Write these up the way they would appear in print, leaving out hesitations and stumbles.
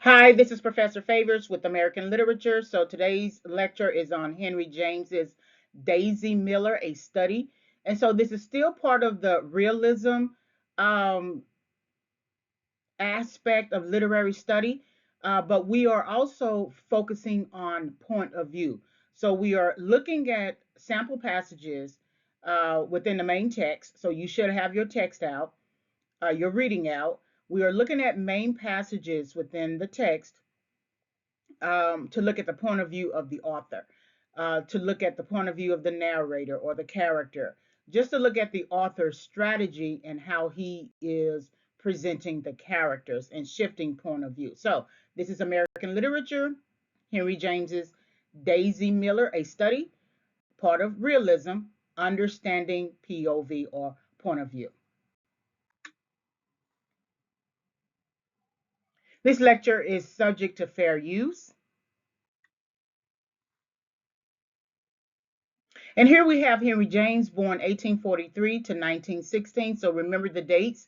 Hi, this is Professor Favors with American Literature. So today's lecture is on Henry James's Daisy Miller, a study. And so this is still part of the realism um, aspect of literary study, but we are also focusing on point of view. So we are looking at sample passages within the main text. So you should have your text out, your reading out. We are looking at main passages within the text to look at the point of view of the author, to look at the point of view of the narrator or the character, just to look at the author's strategy and how he is presenting the characters and shifting point of view. So, this is American Literature, Henry James's Daisy Miller, a study, part of realism, understanding POV or point of view. This lecture is subject to fair use. And here we have Henry James, born 1843 to 1916. So remember the dates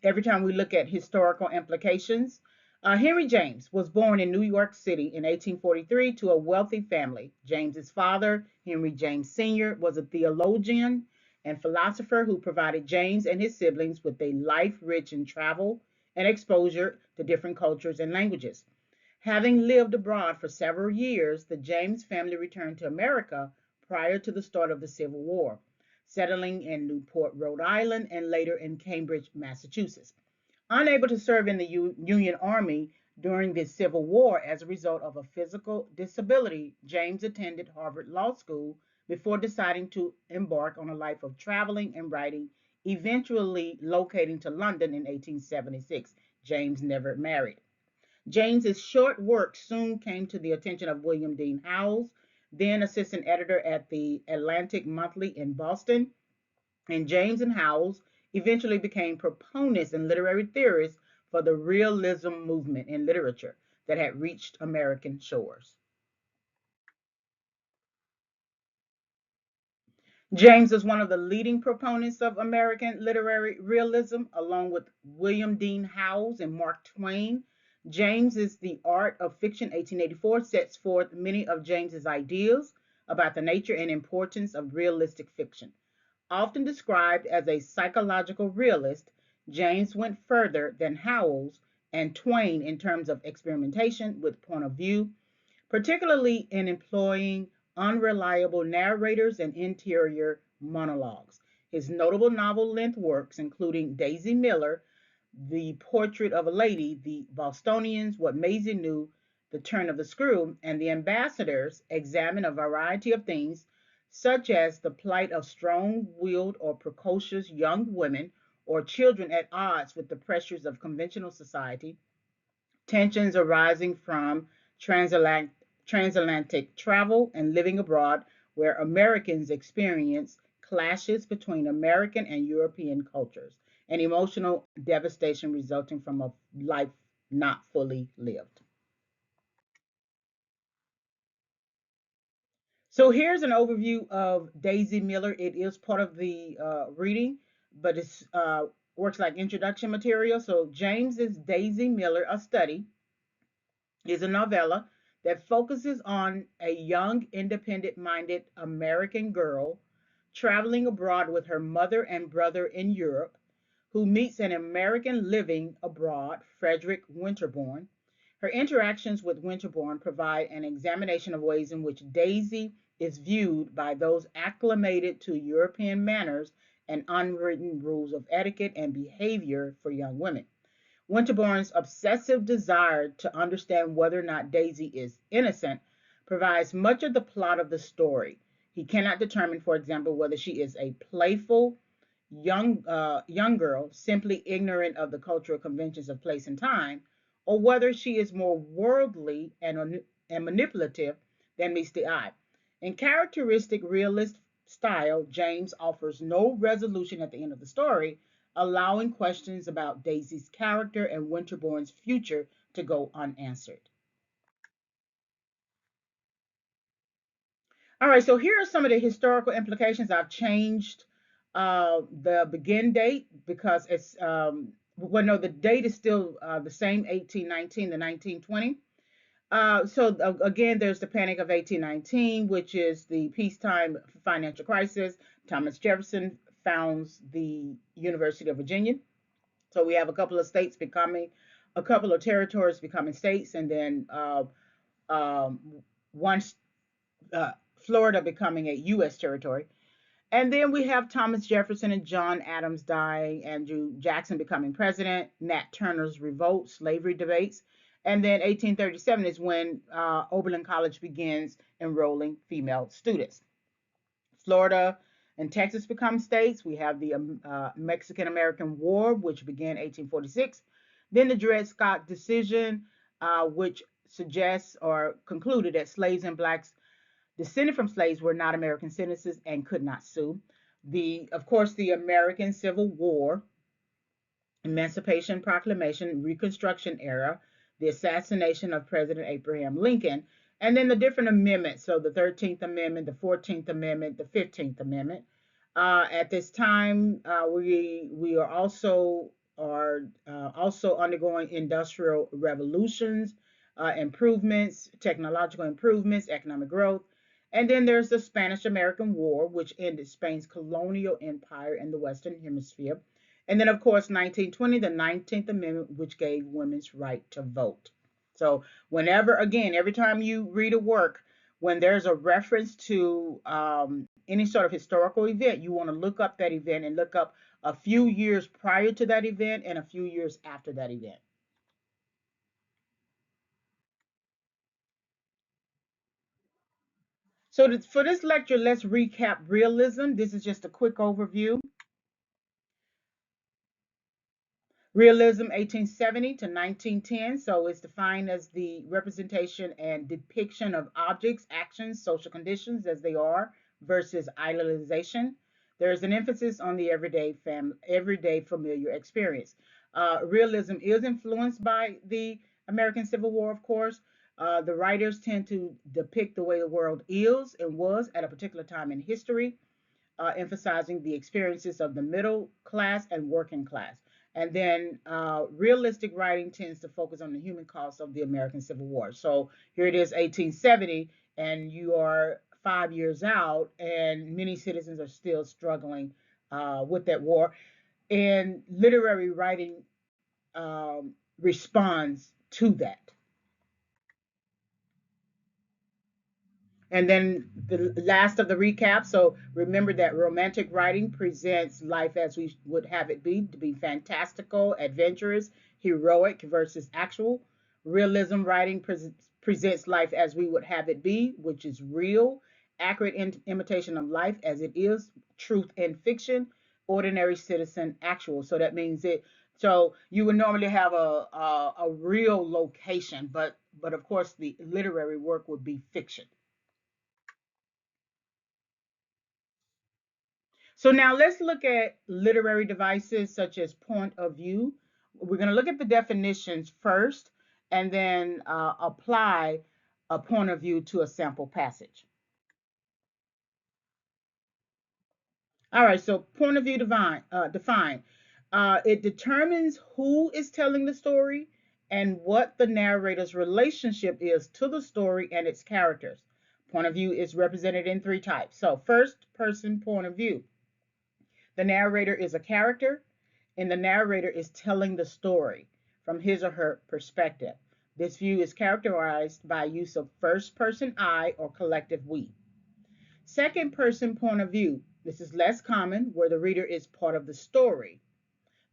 every time we look at historical implications. Henry James was born in New York City in 1843 to a wealthy family. James's father, Henry James Sr., was a theologian and philosopher who provided James and his siblings with a life rich in travel and exposure to different cultures and languages. Having lived abroad for several years, the James family returned to America prior to the start of the Civil War, settling in Newport, Rhode Island, and later in Cambridge, Massachusetts. Unable to serve in the Union Army during the Civil War as a result of a physical disability, James attended Harvard Law School before deciding to embark on a life of traveling and writing, eventually locating to London in 1876. James never married. James's short work soon came to the attention of William Dean Howells, then assistant editor at the Atlantic Monthly in Boston, and James and Howells eventually became proponents and literary theorists for the realism movement in literature that had reached American shores. James is one of the leading proponents of American literary realism, along with William Dean Howells and Mark Twain. James is the Art of Fiction, 1884, sets forth many of James's ideas about the nature and importance of realistic fiction. Often described as a psychological realist, James went further than Howells and Twain in terms of experimentation with point of view, particularly in employing unreliable narrators and interior monologues. His notable novel length works, including Daisy Miller, The Portrait of a Lady, The Bostonians, What Maisie Knew, The Turn of the Screw, and The Ambassadors, examine a variety of themes, such as the plight of strong willed or precocious young women or children at odds with the pressures of conventional society, tensions arising from transatlantic, transatlantic travel and living abroad, where Americans experience clashes between American and European cultures, and emotional devastation resulting from a life not fully lived. So here's an overview of Daisy Miller. It is part of the reading, but it's works like introduction material. So James's Daisy Miller, a study, is a novella that focuses on a young, independent minded American girl traveling abroad with her mother and brother in Europe, who meets an American living abroad, Frederick Winterbourne. Her interactions with Winterbourne provide an examination of ways in which Daisy is viewed by those acclimated to European manners and unwritten rules of etiquette and behavior for young women. Winterbourne's obsessive desire to understand whether or not Daisy is innocent provides much of the plot of the story. He cannot determine, for example, whether she is a playful young girl, simply ignorant of the cultural conventions of place and time, or whether she is more worldly and manipulative than meets the eye. In characteristic realist style, James offers no resolution at the end of the story, allowing questions about Daisy's character and Winterbourne's future to go unanswered. All right, so here are some of the historical implications. I've changed the begin date because it's well, no, the date is still the same, 1819 to 1920. Again, there's the Panic of 1819, which is the peacetime financial crisis. Thomas Jefferson founds the University of Virginia. So we have a couple of states becoming, a couple of territories becoming states, and then um, one, uh, Florida becoming a U.S. territory. And then we have Thomas Jefferson and John Adams dying, Andrew Jackson becoming president, Nat Turner's revolt, slavery debates. And then 1837 is when Oberlin College begins enrolling female students. Florida and Texas become states. We have the Mexican American War, which began 1846. Then the Dred Scott decision, which suggests or concluded that slaves and blacks descended from slaves were not American citizens and could not sue. Of course, the American Civil War, Emancipation Proclamation, Reconstruction era, the assassination of President Abraham Lincoln, and then the different amendments. So the 13th Amendment, the 14th Amendment, the 15th Amendment. At this time, we are also undergoing industrial revolutions, improvements, technological improvements, economic growth. And then there's the Spanish American War, which ended Spain's colonial empire in the Western Hemisphere. And then, of course, 1920, the 19th Amendment, which gave women's right to vote. So, whenever, again, every time you read a work, when there's a reference to any sort of historical event, you want to look up that event and look up a few years prior to that event and a few years after that event. So, for this lecture, let's recap realism. This is just a quick overview. Realism 1870 to 1910, so it's defined as the representation and depiction of objects, actions, social conditions as they are versus idealization. There's an emphasis on the everyday familiar experience. Realism is influenced by the American Civil War, of course. The writers tend to depict the way the world is and was at a particular time in history, emphasizing the experiences of the middle class and working class. And then realistic writing tends to focus on the human cost of the American Civil War. So here it is, 1870, and you are 5 years out, and many citizens are still struggling with that war. And literary writing responds to that. And then the last of the recap. So remember that romantic writing presents life as we would have it be, to be fantastical, adventurous, heroic versus actual. Realism writing presents life as we would have it be, which is real, accurate imitation of life as it is, truth and fiction, ordinary citizen, actual. So that means it. So you would normally have a real location, but of course the literary work would be fiction. So now let's look at literary devices such as point of view. We're going to look at the definitions first and then apply a point of view to a sample passage. All right, so point of view defined. It determines who is telling the story and what the narrator's relationship is to the story and its characters. Point of view is represented in three types. So first person point of view. The narrator is a character, and the narrator is telling the story from his or her perspective. This view is characterized by use of first person I or collective we. Second person point of view. This is less common, where the reader is part of the story.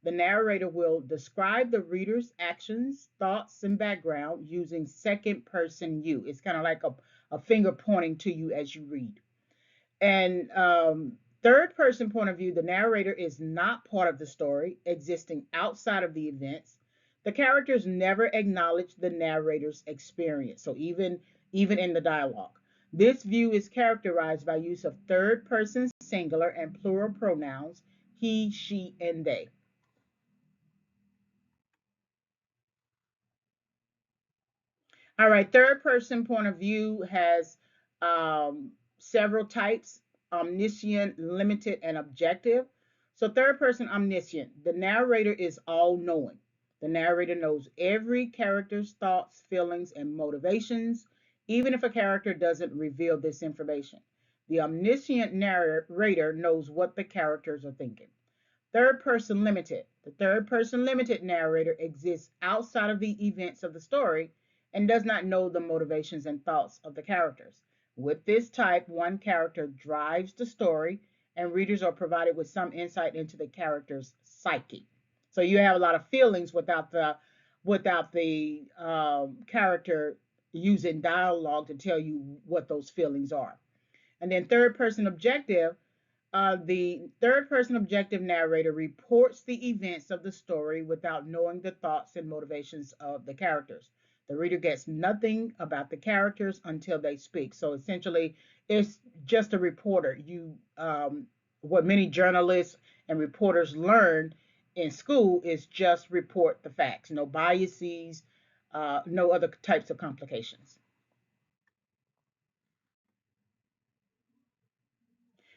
The narrator will describe the reader's actions, thoughts, and background using second person you. It's kind of like a finger pointing to you as you read. And third person point of view, the narrator is not part of the story, existing outside of the events. The characters never acknowledge the narrator's experience, so even in the dialogue. This view is characterized by use of third person singular and plural pronouns, he, she, and they. All right, third person point of view has several types: omniscient, limited, and objective. So third person omniscient. The narrator is all knowing. The narrator knows every character's thoughts, feelings, and motivations, even if a character doesn't reveal this information. The omniscient narrator knows what the characters are thinking. Third person limited. The third person limited narrator exists outside of the events of the story and does not know the motivations and thoughts of the characters. With this type, one character drives the story, and readers are provided with some insight into the character's psyche. So you have a lot of feelings without the character using dialogue to tell you what those feelings are. And then third person objective, the third person objective narrator reports the events of the story without knowing the thoughts and motivations of the characters. The reader gets nothing about the characters until they speak. So essentially, it's just a reporter. What many journalists and reporters learn in school is just report the facts, no biases, no other types of complications.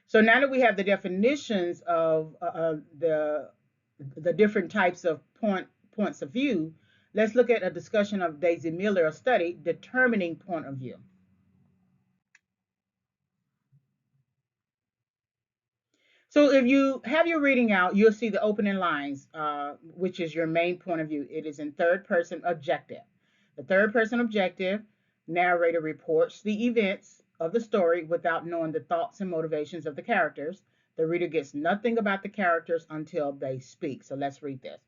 So now that we have the definitions of the different types of points of view, let's look at a discussion of Daisy Miller, a study determining point of view. So if you have your reading out, you'll see the opening lines, which is your main point of view. It is in third person objective. The third person objective narrator reports the events of the story without knowing the thoughts and motivations of the characters. The reader gets nothing about the characters until they speak. So let's read this.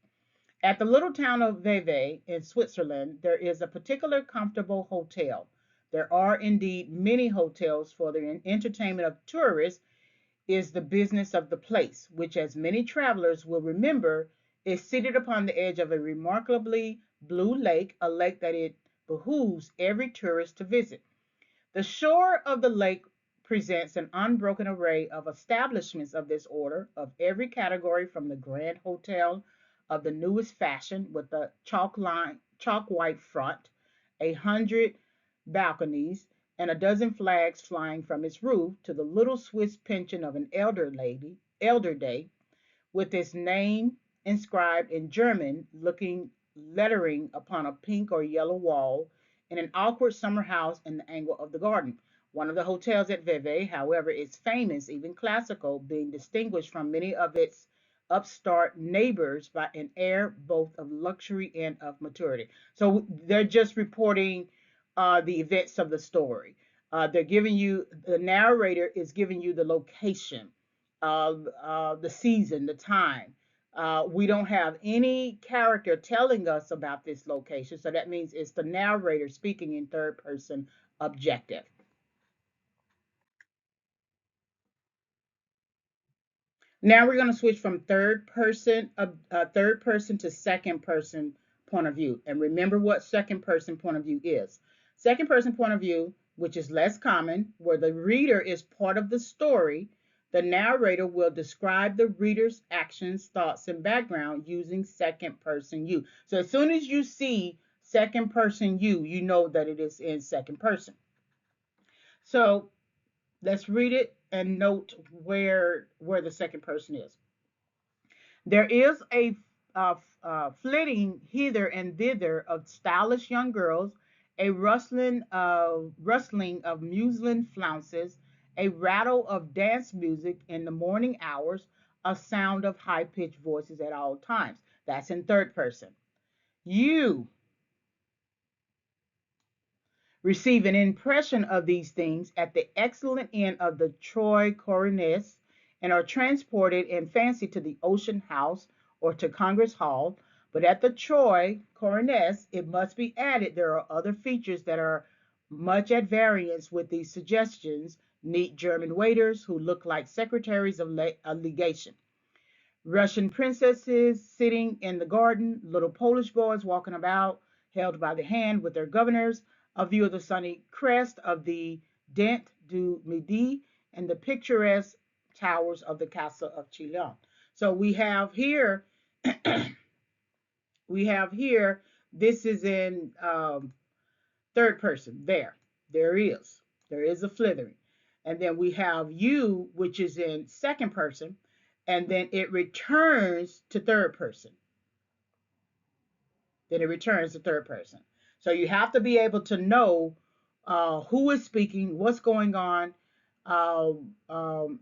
At the little town of Vevey in Switzerland, there is a particular comfortable hotel. There are indeed many hotels for the entertainment of tourists is the business of the place, which, as many travelers will remember, is seated upon the edge of a remarkably blue lake, a lake that it behooves every tourist to visit. The shore of the lake presents an unbroken array of establishments of this order, of every category, from the grand hotel of the newest fashion with a chalk white front, 100 balconies, and a dozen flags flying from its roof, to the little Swiss pension of an elder day, with its name inscribed in German looking lettering upon a pink or yellow wall, in an awkward summer house in the angle of the garden. One of the hotels at Vevey, however, is famous, even classical, being distinguished from many of its upstart neighbors by an air both of luxury and of maturity. So they're just reporting the events of the story. They're giving you, the narrator is giving you the location, the season, the time. We don't have any character telling us about this location, so that means it's the narrator speaking in third person objective. Now we're going to switch from third person to second person point of view. And remember what second person point of view is. Second person point of view, which is less common, where the reader is part of the story, the narrator will describe the reader's actions, thoughts, and background using second person you. So as soon as you see second person you know that it is in second person. So let's read it and note where the second person is. There is a flitting hither and thither of stylish young girls, a rustling of muslin flounces, a rattle of dance music in the morning hours, a sound of high-pitched voices at all times. That's in third person. You receive an impression of these things at the excellent inn of the Troy Corones, and are transported in fancy to the Ocean House or to Congress Hall. But at the Troy Corones, it must be added, there are other features that are much at variance with these suggestions. Neat German waiters who look like secretaries of legation, Russian princesses sitting in the garden, little Polish boys walking about, held by the hand with their governors, a view of the sunny crest of the Dent du Midi, and the picturesque towers of the castle of Chillon. So we have here, this is in third person. There is a flithering. And then we have you, which is in second person, and then it returns to third person. Then it returns to third person. So you have to be able to know who is speaking, what's going on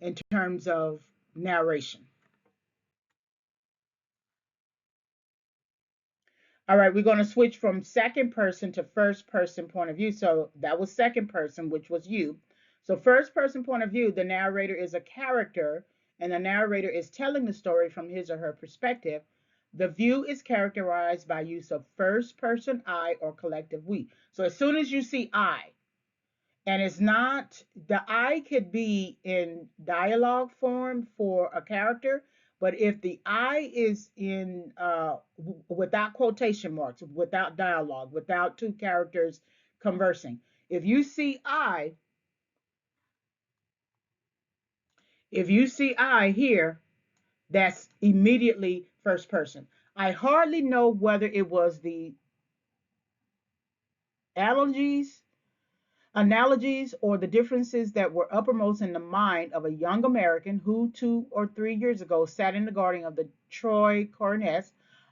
in terms of narration. All right, we're going to switch from second person to first person point of view. So that was second person, which was you. So first person point of view, the narrator is a character, and the narrator is telling the story from his or her perspective. The view is characterized by use of first person I or collective we. So as soon as you see I, and it's not, the I could be in dialogue form for a character, but if the I is in without quotation marks, without dialogue, without two characters conversing, if you see I, if you see I here, that's immediately first person. I hardly know whether it was the allergies analogies or the differences that were uppermost in the mind of a young American who 2 or 3 years ago sat in the garden of the Troy coronet,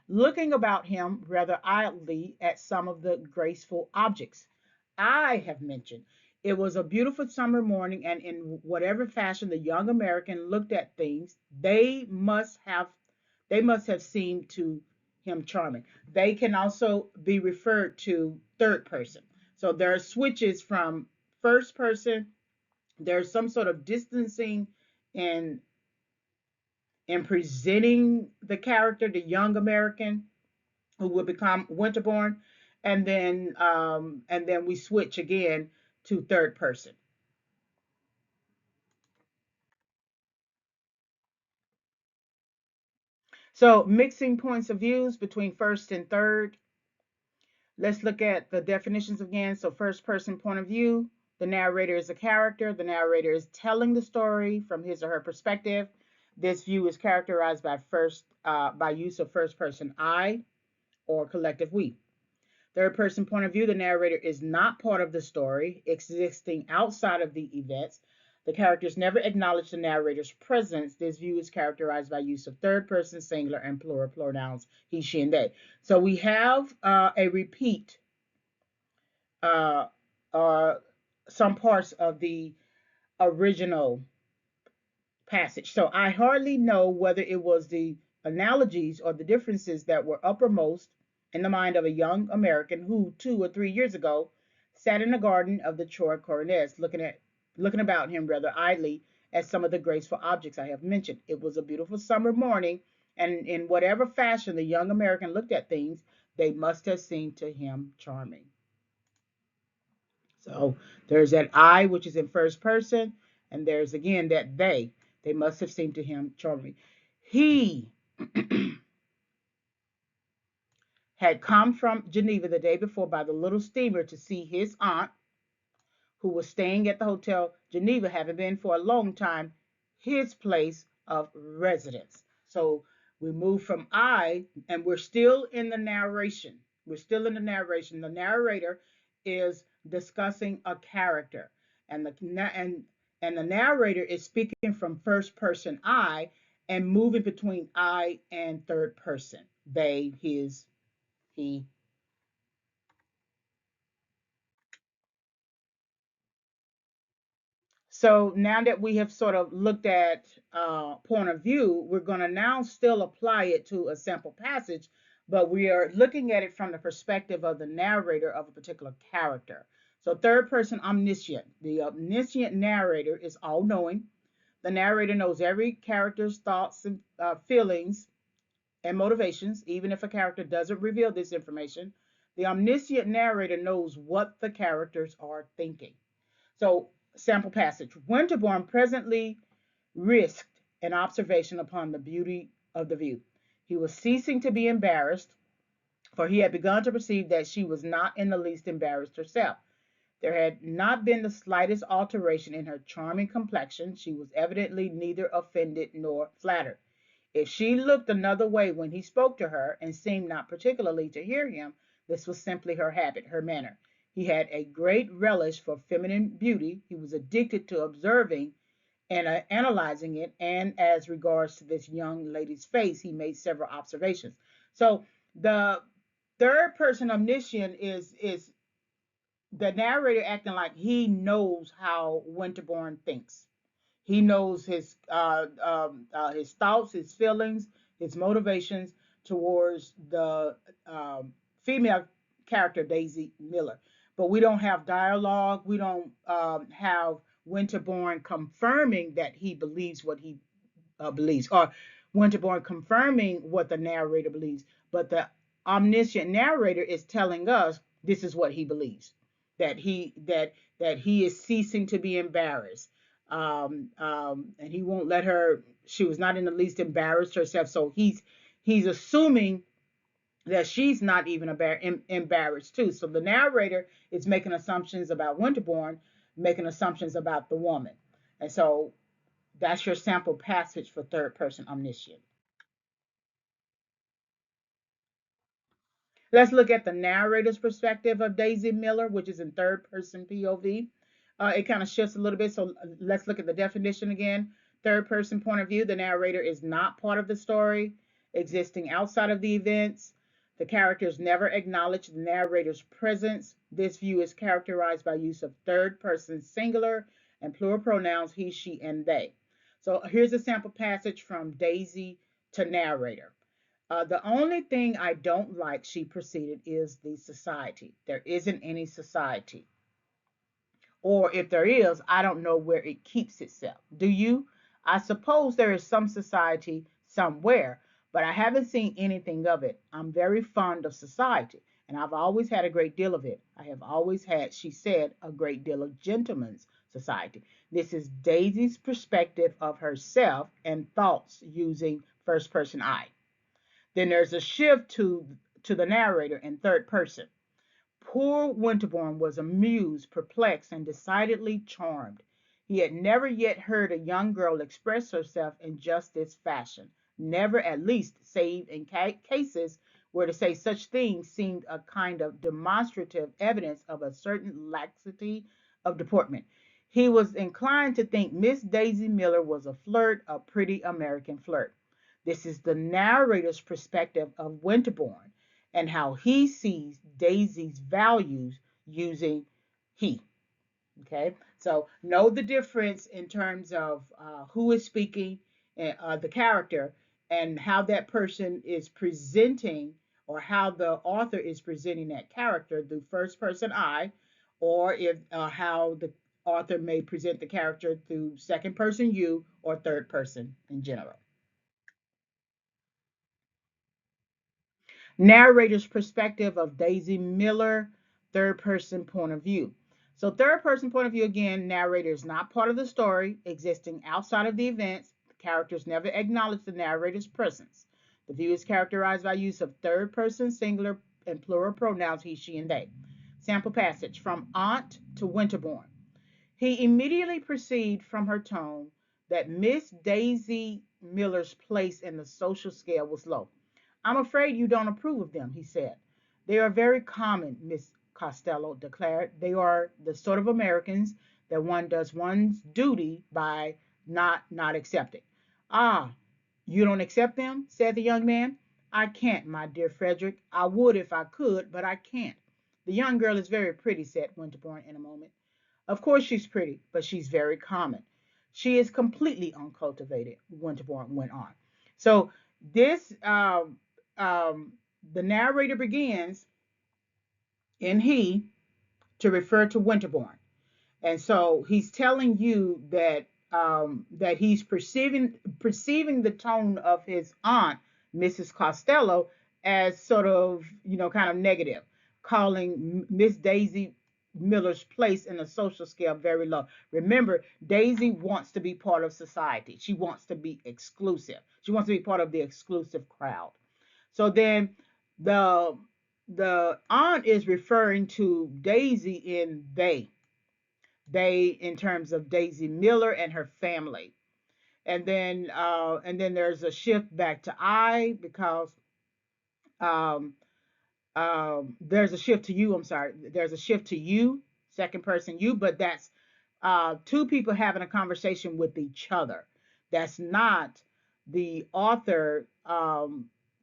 looking about him rather idly at some of the graceful objects I have mentioned. It was a beautiful summer morning, and in whatever fashion the young American looked at things, they must have seemed to him charming. They can also be referred to third person. So there are switches from first person. There's some sort of distancing in in presenting the character, the young American who will become Winterborn, and then we switch again to third person. So mixing points of views between first and third. Let's look at the definitions again. So first person point of view, the narrator is a character. The narrator is telling the story from his or her perspective. This view is characterized by use of first person I or collective we. Third person point of view, the narrator is not part of the story, existing outside of the events. The characters never acknowledge the narrator's presence. This view is characterized by use of third person singular and plural pronouns he, she, and they. So we have a repeat uh, some parts of the original passage. So I hardly know whether it was the analogies or the differences that were uppermost in the mind of a young American who 2 or 3 years ago sat in the garden of the Troy coronet, looking about him rather idly at some of the graceful objects I have mentioned. It was a beautiful summer morning, and in whatever fashion the young American looked at things, they must have seemed to him charming. So there's that I, which is in first person, and there's again that they. They must have seemed to him charming. He had come from Geneva the day before by the little steamer to see his aunt, who was staying at the Hotel Geneva, having been for a long time his place of residence. So we move from I, and we're still in the narration. We're still in the narration. The narrator is discussing a character, and the narrator is speaking from first person I and moving between I and third person. They, his, he. So now that we have sort of looked at point of view, we're going to now still apply it to a sample passage, but we are looking at it from the perspective of the narrator of a particular character. So third person omniscient. The omniscient narrator is all knowing. The narrator knows every character's thoughts and feelings and motivations, even if a character doesn't reveal this information. The omniscient narrator knows what the characters are thinking. So, sample passage. Winterbourne presently risked an observation upon the beauty of the view. He was ceasing to be embarrassed, for he had begun to perceive that she was not in the least embarrassed herself. There had not been the slightest alteration in her charming complexion. She was evidently neither offended nor flattered. If she looked another way when he spoke to her and seemed not particularly to hear him, this was simply her habit, her manner. He had a great relish for feminine beauty. He was addicted to observing and analyzing it. And as regards to this young lady's face, he made several observations. So the third person omniscient is the narrator acting like he knows how Winterbourne thinks. He knows his thoughts, his feelings, his motivations towards the female character Daisy Miller. But we don't have dialogue. We don't have Winterbourne confirming that he believes what he believes, or Winterbourne confirming what the narrator believes. But the omniscient narrator is telling us this is what he believes, that he is ceasing to be embarrassed, and he won't let her. She was not in the least embarrassed herself, so he's assuming that she's not even embarrassed too. So the narrator is making assumptions about Winterbourne, making assumptions about the woman, and so that's your sample passage for third person omniscient. Let's look at the narrator's perspective of Daisy Miller, which is in third person POV. It kind of shifts a little bit. So let's look at the definition again. Third person point of view, the narrator is not part of the story, existing outside of the events. The characters never acknowledge the narrator's presence. This view is characterized by use of third person singular and plural pronouns he, she, and they. So here's a sample passage from Daisy to narrator. The only thing I don't like, she proceeded, is the society. There isn't any society. Or if there is, I don't know where it keeps itself. Do you? I suppose there is some society somewhere, but I haven't seen anything of it. I'm very fond of society, and I've always had a great deal of it. I have always had, she said, a great deal of gentlemen's society. This is Daisy's perspective of herself and thoughts using first person I. Then there's a shift to the narrator in third person. Poor Winterbourne was amused, perplexed, and decidedly charmed. He had never yet heard a young girl express herself in just this fashion. Never, at least, save in cases where to say such things seemed a kind of demonstrative evidence of a certain laxity of deportment. He was inclined to think Miss Daisy Miller was a flirt, a pretty American flirt. This is the narrator's perspective of Winterbourne and how he sees Daisy's values using he. Okay, so know the difference in terms of who is speaking, the character, and how that person is presenting, or how the author is presenting that character through first person I, or if how the author may present the character through second person you or third person in general. Narrator's perspective of Daisy Miller, third person point of view. So, third person point of view again, narrator is not part of the story, existing outside of the events. The characters never acknowledge the narrator's presence. The view is characterized by use of third person singular and plural pronouns he, she, and they. Sample passage from Aunt to Winterbourne. He immediately perceived from her tone that Miss Daisy Miller's place in the social scale was low. I'm afraid you don't approve of them, he said. They are very common, Miss Costello declared. They are the sort of Americans that one does one's duty by not accepting. Ah, you don't accept them? Said the young man. I can't, my dear Frederick. I would if I could, but I can't. The young girl is very pretty, said Winterbourne in a moment. Of course she's pretty, but she's very common. She is completely uncultivated, Winterbourne went on. So this um, the narrator begins in he to refer to Winterbourne, and so he's telling you that he's perceiving the tone of his aunt, Mrs. Costello, as sort of kind of negative, calling Miss Daisy Miller's place in the social scale very low. Remember, Daisy wants to be part of society. She wants to be exclusive. She wants to be part of the exclusive crowd. So then the the aunt is referring to Daisy in they in terms of Daisy Miller and her family. And then there's a shift back to I because um, there's a shift to you. I'm sorry. There's a shift to you, second person you, but that's two people having a conversation with each other. That's not the author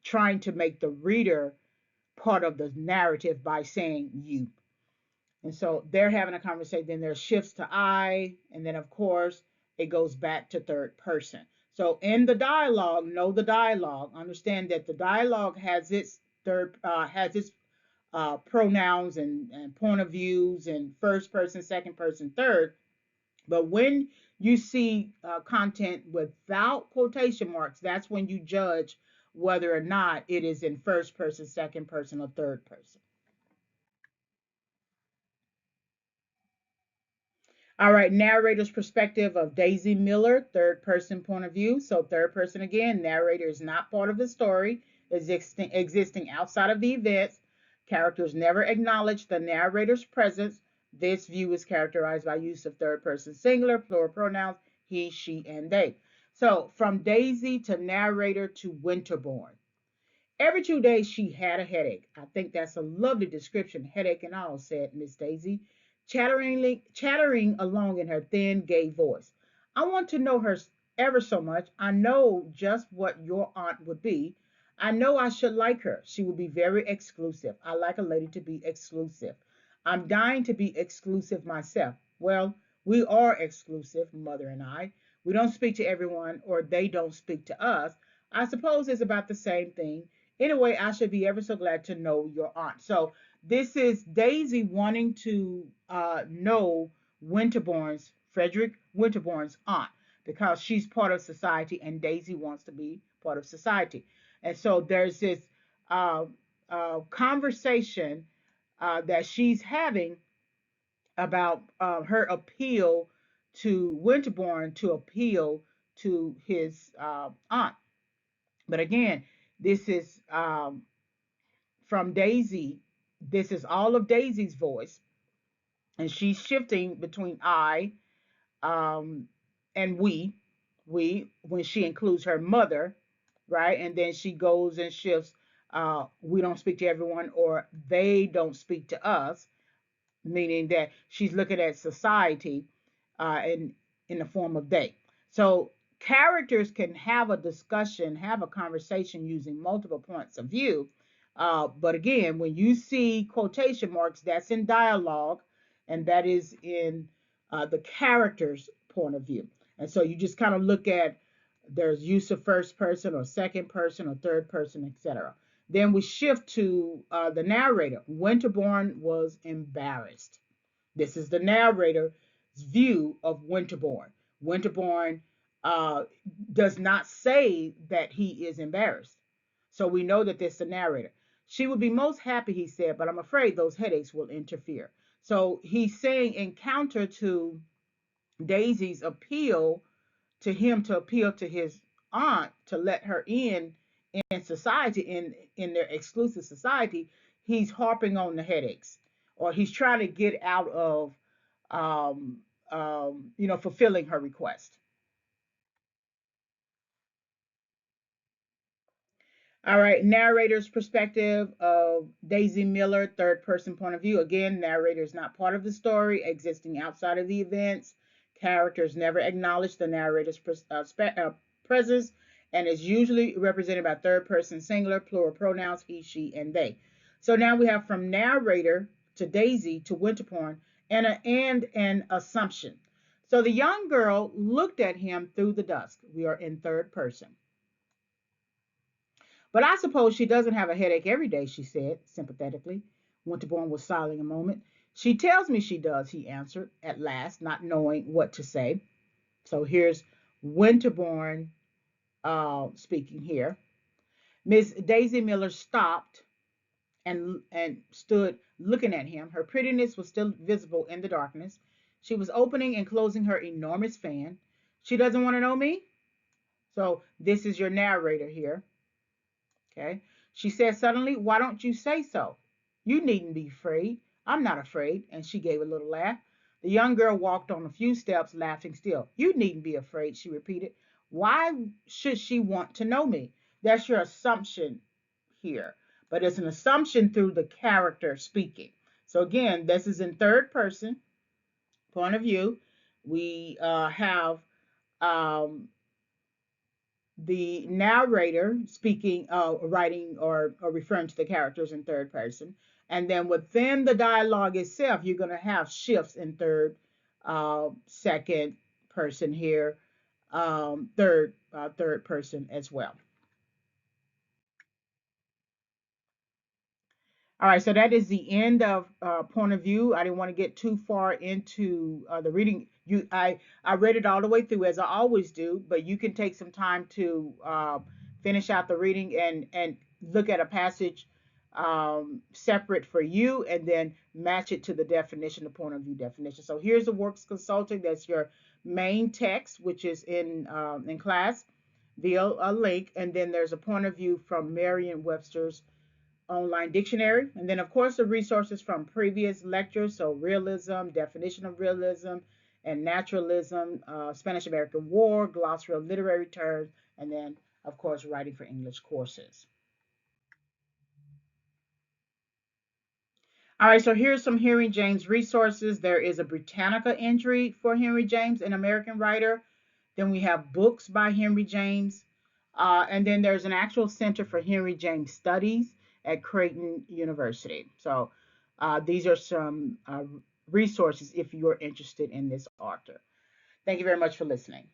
trying to make the reader part of the narrative by saying you. And so they're having a conversation, then there shifts to I, and then of course it goes back to third person. So in the dialogue, know the dialogue. Understand that the dialogue has its pronouns and point of views and first person, second person, third. But when you see content without quotation marks, that's when you judge whether or not it is in first person, second person, or third person. All right, narrator's perspective of Daisy Miller, third person point of view. So, third person again, narrator is not part of the story, existing outside of the events. Characters never acknowledge the narrator's presence. This view is characterized by use of third person singular, plural pronouns, he, she, and they. So, from Daisy to narrator to Winterborn. Every 2 days she had a headache. I think that's a lovely description, headache and all, said Miss Daisy, chattering along in her thin, gay voice. I want to know her ever so much. I know just what your aunt would be. I know I should like her. She would be very exclusive. I like a lady to be exclusive. I'm dying to be exclusive myself. Well, we are exclusive, Mother and I. We don't speak to everyone, or they don't speak to us. I suppose it's about the same thing. Anyway, I should be ever so glad to know your aunt. So this is Daisy wanting to know Frederick Winterborn's aunt, because she's part of society and Daisy wants to be part of society. And so there's this uh, conversation that she's having about her appeal to Winterborn to appeal to his aunt. But again, this is from Daisy. This is all of Daisy's voice, and she's shifting between I um, and we when she includes her mother, right? And then she goes and shifts. We don't speak to everyone, or they don't speak to us, meaning that she's looking at society in the form of they. So characters can have a discussion, have a conversation using multiple points of view. But again, when you see quotation marks, that's in dialogue, and that is in the character's point of view. And so you just kind of look at there's use of first person or second person or third person, etc. Then we shift to the narrator. Winterborn was embarrassed. This is the narrator's view of Winterborn. Winterborn uh, does not say that he is embarrassed. So we know that this is the narrator. She would be most happy, he said, but I'm afraid those headaches will interfere. So he's saying in counter to Daisy's appeal to him to appeal to his aunt to let her in society, in their exclusive society, he's harping on the headaches, or he's trying to get out of um, fulfilling her request. All right, narrator's perspective of Daisy Miller, third person point of view. Again, narrator is not part of the story, existing outside of the events. Characters never acknowledge the narrator's presence, and is usually represented by third person singular, plural pronouns he, she, and they. So now we have from narrator to Daisy to Winterborn and an assumption. So the young girl looked at him through the dusk. We are in third person. But I suppose she doesn't have a headache every day, she said sympathetically. Winterborn was silent a moment. She tells me she does, he answered at last, not knowing what to say. So here's Winterborn speaking here. Miss Daisy Miller stopped and stood looking at him. Her prettiness was still visible in the darkness. She was opening and closing her enormous fan. She doesn't want to know me? So this is your narrator here. Okay. She said suddenly, why don't you say so? You needn't be afraid. I'm not afraid. And she gave a little laugh. The young girl walked on a few steps, laughing still. You needn't be afraid, she repeated. Why should she want to know me? That's your assumption here. But it's an assumption through the character speaking. So again, this is in third person point of view. We have um, the narrator speaking, writing, or referring to the characters in third person. And then within the dialogue itself, you're going to have shifts in third, second person here, third person as well. All right, so that is the end of point of view. I didn't want to get too far into the reading. I read it all the way through as I always do, but you can take some time to finish out the reading and look at a passage separate for you, and then match it to the definition, the point of view definition. So here's the works consulting. That's your main text, which is in class via a link, and then there's a point of view from Merriam-Webster's online dictionary. And then, of course, the resources from previous lectures. So, realism, definition of realism, and naturalism, Spanish American War, glossary of literary terms, and then, of course, writing for English courses. All right, so here's some Henry James resources. There is a Britannica entry for Henry James, an American writer. Then we have books by Henry James. And then there's an actual Center for Henry James Studies at Creighton University. So these are some resources if you're interested in this author. Thank you very much for listening.